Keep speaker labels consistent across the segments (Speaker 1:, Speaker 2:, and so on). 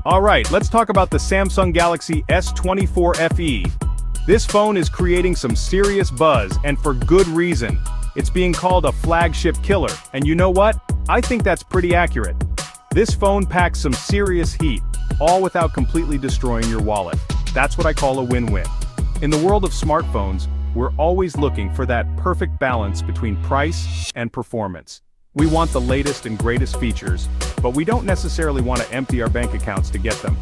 Speaker 1: Alright, let's talk about the Samsung Galaxy S24 FE. This phone is creating some serious buzz, and for good reason. It's being called a flagship killer, and you know what? I think that's pretty accurate. This phone packs some serious heat, all without completely destroying your wallet. That's what I call a win-win. In the world of smartphones, we're always looking for that perfect balance between price and performance. We want the latest and greatest features, but we don't necessarily want to empty our bank accounts to get them.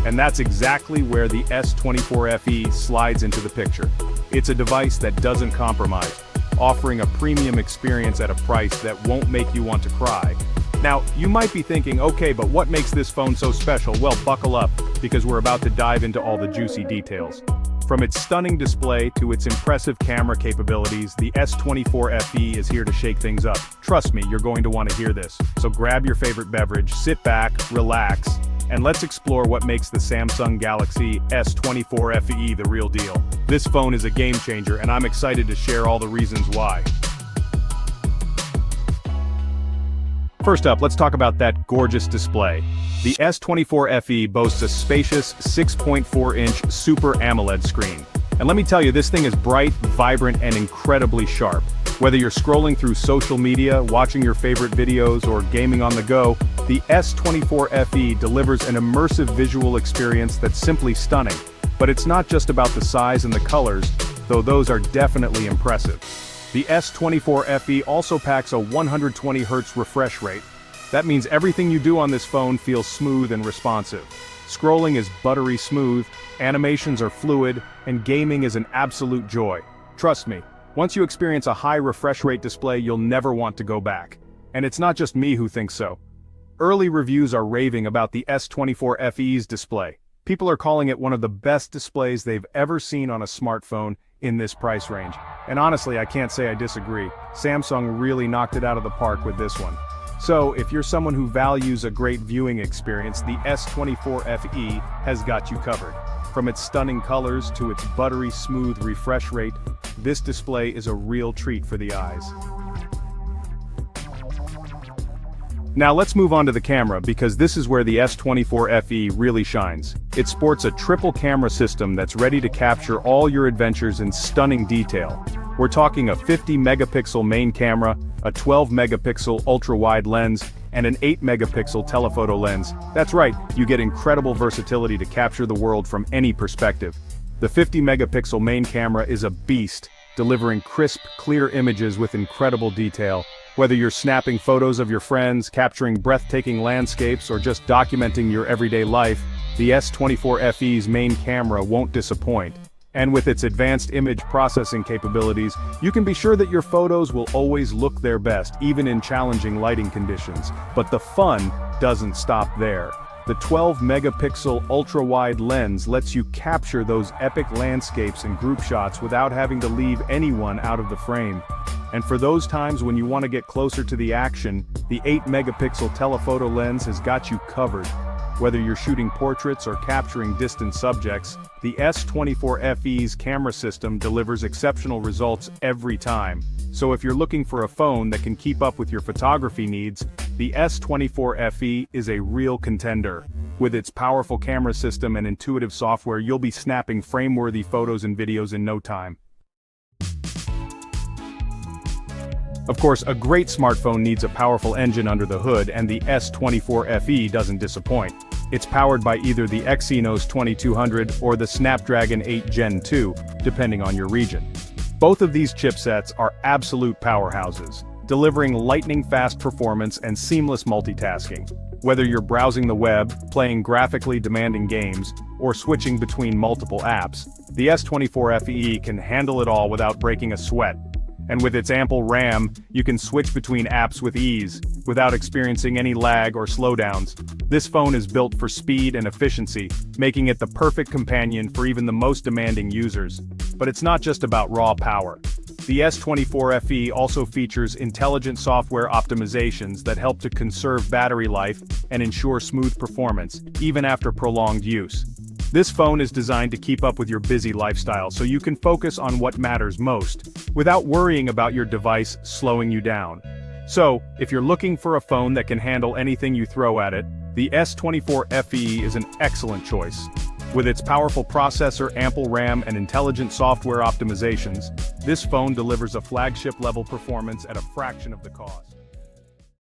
Speaker 1: And that's exactly where the S24 FE slides into the picture. It's a device that doesn't compromise, offering a premium experience at a price that won't make you want to cry. Now, you might be thinking, okay, but what makes this phone so special? Well, buckle up, because we're about to dive into all the juicy details. From its stunning display to its impressive camera capabilities, the S24 FE is here to shake things up. Trust me, you're going to want to hear this. So grab your favorite beverage, sit back, relax, and let's explore what makes the Samsung Galaxy S24 FE the real deal. This phone is a game changer, and I'm excited to share all the reasons why. First up, let's talk about that gorgeous display. The S24 FE boasts a spacious 6.4-inch Super AMOLED screen. And let me tell you, this thing is bright, vibrant, and incredibly sharp. Whether you're scrolling through social media, watching your favorite videos, or gaming on the go, the S24 FE delivers an immersive visual experience that's simply stunning. But it's not just about the size and the colors, though those are definitely impressive. The S24 FE also packs a 120Hz refresh rate. That means everything you do on this phone feels smooth and responsive. Scrolling is buttery smooth, animations are fluid, and gaming is an absolute joy. Trust me, once you experience a high refresh rate display, you'll never want to go back. And it's not just me who thinks so. Early reviews are raving about the S24 FE's display. People are calling it one of the best displays they've ever seen on a smartphone in this price range. And honestly, I can't say I disagree. Samsung really knocked it out of the park with this one. So, if you're someone who values a great viewing experience, the S24 FE has got you covered. From its stunning colors to its buttery smooth refresh rate, this display is a real treat for the eyes. Now let's move on to the camera, because this is where the S24 FE really shines. It sports a triple camera system that's ready to capture all your adventures in stunning detail. We're talking a 50-megapixel main camera, a 12-megapixel ultra-wide lens, and an 8-megapixel telephoto lens. That's right, you get incredible versatility to capture the world from any perspective. The 50-megapixel main camera is a beast, delivering crisp, clear images with incredible detail. Whether you're snapping photos of your friends, capturing breathtaking landscapes, or just documenting your everyday life, the S24 FE's main camera won't disappoint. And with its advanced image processing capabilities, you can be sure that your photos will always look their best, even in challenging lighting conditions. But the fun doesn't stop there. The 12-megapixel ultra-wide lens lets you capture those epic landscapes and group shots without having to leave anyone out of the frame. And for those times when you want to get closer to the action, the 8-megapixel telephoto lens has got you covered. Whether you're shooting portraits or capturing distant subjects, the S24 FE's camera system delivers exceptional results every time. So if you're looking for a phone that can keep up with your photography needs, the S24 FE is a real contender. With its powerful camera system and intuitive software, you'll be snapping frame-worthy photos and videos in no time. Of course, a great smartphone needs a powerful engine under the hood, and the S24 FE doesn't disappoint. It's powered by either the Exynos 2200 or the Snapdragon 8 Gen 2, depending on your region. Both of these chipsets are absolute powerhouses, delivering lightning-fast performance and seamless multitasking. Whether you're browsing the web, playing graphically demanding games, or switching between multiple apps, the S24 FE can handle it all without breaking a sweat. And with its ample RAM, you can switch between apps with ease, without experiencing any lag or slowdowns. This phone is built for speed and efficiency, making it the perfect companion for even the most demanding users. But it's not just about raw power. The S24 FE also features intelligent software optimizations that help to conserve battery life and ensure smooth performance, even after prolonged use. This phone is designed to keep up with your busy lifestyle so you can focus on what matters most, without worrying about your device slowing you down. So, if you're looking for a phone that can handle anything you throw at it, the S24 FE is an excellent choice. With its powerful processor, ample RAM, and intelligent software optimizations, this phone delivers a flagship-level performance at a fraction of the cost.